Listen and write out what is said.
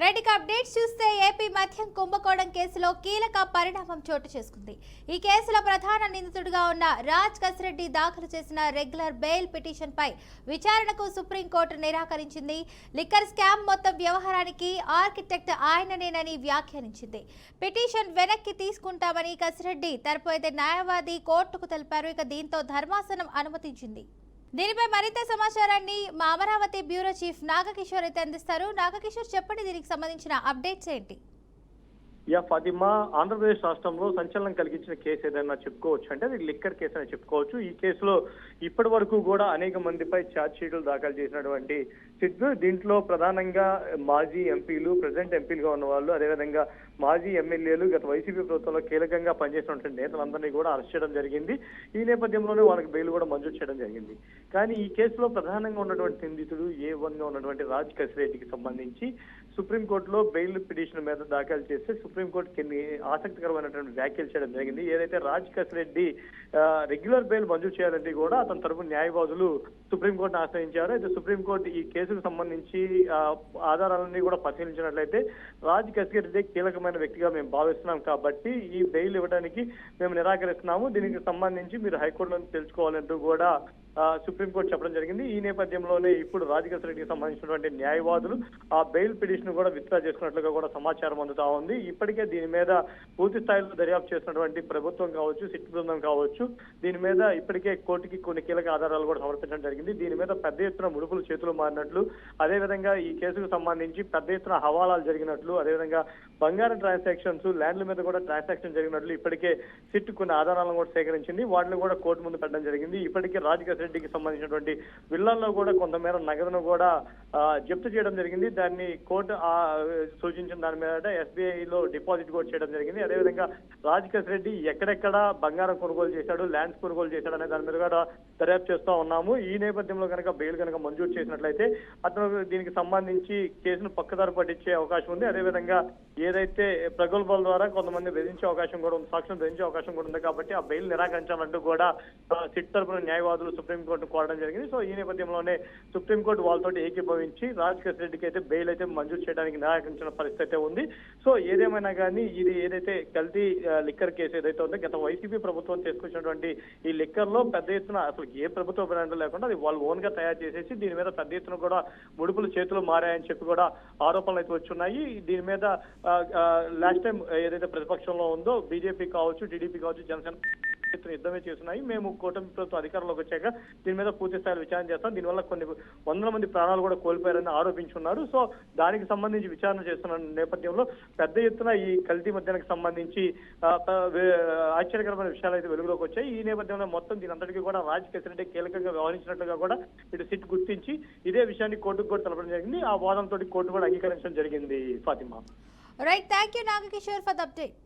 Right updates చూస్తే AP మద్యం కుంభకోణం కేసులో కీలక పరిణామం చోటు చేసుకుంది. ఈ కేసులో ప్రధాన నిందితుడిగా ఉన్న రాజ్ కసిరెడ్డి దాఖలు చేసిన రెగ్యులర్ బెయిల్ పిటిషన్ పై విచారణకు సుప్రీంకోర్టు నిరాకరించింది. లిక్కర్ స్కామ్ మొత్తం వ్యవహారానికి ఆర్కిటెక్ట్ ఆయననేనని వ్యాఖ్యానించింది. పిటిషన్ వెనక్కి తీసుకుంటామని కసిరెడ్డి తరపు న్యాయవాది కోర్టుకు తెలిపారు. ఇక దీంతో ధర్మాసనం అనుమతించింది. దీనిపై మరింత సమాచారాన్ని మా అమరావతి బ్యూరో చీఫ్ నాగకిషోర్ అయితే అందిస్తారు. నాగకిషోర్, చెప్పండి, దీనికి సంబంధించిన అప్డేట్స్ ఏంటి? ఫాతిమా, ఆంధ్రప్రదేశ్ రాష్ట్రంలో సంచలనం కలిగించిన కేసు ఏదైనా చెప్పుకోవచ్చు అంటే అది లిక్కర్ కేసు అని చెప్పుకోవచ్చు. ఈ కేసులో ఇప్పటి వరకు కూడా అనేక మందిపై ఛార్జ్ షీట్లు దాఖలు చేసినటువంటి సిట్, దీంట్లో ప్రధానంగా మాజీ ఎంపీలు, ప్రజెంట్ ఎంపీలుగా ఉన్న వాళ్ళు, అదేవిధంగా మాజీ ఎమ్మెల్యేలు, గత వైసీపీ ప్రభుత్వంలో కీలకంగా పనిచేసినటువంటి నేతలందరినీ కూడా అరెస్ట్ చేయడం జరిగింది. ఈ నేపథ్యంలోనే వాళ్ళకి బెయిల్ కూడా మంజూరు చేయడం జరిగింది. కానీ ఈ కేసులో ప్రధానంగా ఉన్నటువంటి నిందితుడు A1 గా ఉన్నటువంటి రాజ్ కసిరెడ్డికి సంబంధించి సుప్రీంకోర్టులో బెయిల్ పిటిషన్ మీద దాఖలు చేస్తే సుప్రీంకోర్టు కొన్ని ఆసక్తికరమైనటువంటి వ్యాఖ్యలు చేయడం జరిగింది. ఏదైతే రాజ్ కసిరెడ్డి రెగ్యులర్ బెయిల్ మంజూరు చేయాలంటే కూడా అతని తరపున న్యాయవాదులు సుప్రీంకోర్టును ఆశ్రయించారు. అయితే సుప్రీంకోర్టు ఈ కేసుకు సంబంధించి ఆధారాలన్నీ కూడా పరిశీలించినట్లయితే రాజ్ కసిరెడ్డి కీలకమైన వ్యక్తిగా మేము భావిస్తున్నాం కాబట్టి ఈ బెయిల్ ఇవ్వడానికి మేము నిరాకరిస్తున్నాము. దీనికి సంబంధించి మీరు హైకోర్టులో తెలుసుకోవాలంటూ కూడా సుప్రీంకోర్టు చెప్పడం జరిగింది. ఈ నేపథ్యంలోనే ఇప్పుడు రాజ్ కసిరెడ్డికి సంబంధించినటువంటి న్యాయవాదులు ఆ బెయిల్ పిటిషన్ కూడా విత్డ్రా చేసుకున్నట్లుగా కూడా సమాచారం అందుతా ఉంది. ఇప్పటికే దీని మీద పూర్తి స్థాయిలో దర్యాప్తు చేసినటువంటి ప్రభుత్వం కావచ్చు, సిట్ బృందం కావచ్చు, దీని మీద ఇప్పటికే కోర్టుకి కొన్ని కీలక ఆధారాలు కూడా సమర్పించడం జరిగింది. దీని మీద పెద్ద ఎత్తున ముడుపులు చేతులు మారినట్లు, అదేవిధంగా ఈ కేసుకు సంబంధించి పెద్ద ఎత్తున హవాలాలు జరిగినట్లు, అదేవిధంగా బంగారం ట్రాన్సాక్షన్స్, ల్యాండ్ల మీద కూడా ట్రాన్సాక్షన్ జరిగినట్లు ఇప్పటికే సిట్ కొన్ని ఆధారాలను కూడా సేకరించింది. వాటిని కూడా కోర్టు ముందు పెట్టడం జరిగింది. ఇప్పటికే రాజ్ కసిరెడ్డికి సంబంధించినటువంటి విల్లాల్లో కూడా కొంతమేర నగదును కూడా జప్తు చేయడం జరిగింది. దాన్ని కోర్టు సూచించిన దాని మీద SBI లో డిపాజిట్ కూడా చేయడం జరిగింది. అదేవిధంగా రాజ్ కసిరెడ్డి ఎక్కడెక్కడ బంగారం కొనుగోలు చేశాడు, ల్యాండ్స్ కొనుగోలు చేశాడు అనే దాని మీద కూడా దర్యాప్తు చేస్తూ ఉన్నాము. ఈ నేపథ్యంలో కనుక బెయిల్ కనుక మంజూరు చేసినట్లయితే అతను దీనికి సంబంధించి కేసును పక్కదారి పట్టించే అవకాశం ఉంది. అదేవిధంగా ఏదైతే ప్రగల్భాల ద్వారా కొంతమంది బెదిరించే అవకాశం కూడా ఉంది, సాక్షులు బెదిరించే అవకాశం కూడా ఉంది. కాబట్టి ఆ బెయిల్ నిరాకరించాలంటూ కూడా సిట్ తరపున న్యాయవాదులు సుప్రీంకోర్టు కోరడం జరిగింది. సో ఈ నేపథ్యంలోనే సుప్రీంకోర్టు వాళ్ళతో ఏకీభవించి రాజ్ కసిరెడ్డికి అయితే బెయిల్ అయితే మంజూరు చేయడానికి నిరాకరించిన పరిస్థితి అయితే ఉంది. సో ఏదేమైనా కానీ ఇది ఏదైతే కల్తీ లిక్కర్ కేసు ఏదైతే ఉందో, గత వైసీపీ ప్రభుత్వం తీసుకొచ్చినటువంటి ఈ లిక్కర్ లో పెద్ద ఎత్తున అసలు ఏ ప్రభుత్వ బ్రాండ్ లేకుండా అది వాళ్ళు ఓన్ గా తయారు చేసేసి దీని మీద పెద్ద ఎత్తున కూడా ముడుపులు చేతులు మారాయని చెప్పి కూడా ఆరోపణలు అయితే వచ్చున్నాయి. దీని మీద లాస్ట్ టైం ఏదైతే ప్రతిపక్షంలో ఉందో బీజేపీ కావచ్చు, టీడీపీ కావచ్చు, జనసేన యుద్ధమే చేస్తున్నాయి. మేము కూటమి ప్రభుత్వం అధికారంలోకి వచ్చాక దీని మీద పూర్తి స్థాయిలో విచారణ చేస్తాం, దీనివల్ల కొన్ని వందల మంది ప్రాణాలు కూడా కోల్పోయారని ఆరోపించున్నారు. సో దానికి సంబంధించి విచారణ చేస్తున్న నేపథ్యంలో పెద్ద ఎత్తున ఈ కల్తీ మద్యానికి సంబంధించి ఆశ్చర్యకరమైన విషయాలు అయితే వెలుగులోకి వచ్చాయి. ఈ నేపథ్యంలో మొత్తం దీని అంతటికీ కూడా రాజ్ కసిరెడ్డి కీలకంగా వ్యవహరించినట్లుగా కూడా ఇటు సిట్ గుర్తించి ఇదే విషయాన్ని కోర్టుకు కూడా తెలపడం జరిగింది. ఆ వాదంతో కోర్టు కూడా అంగీకరించడం జరిగింది. Fatima, right, thank you Nagakishore for the update.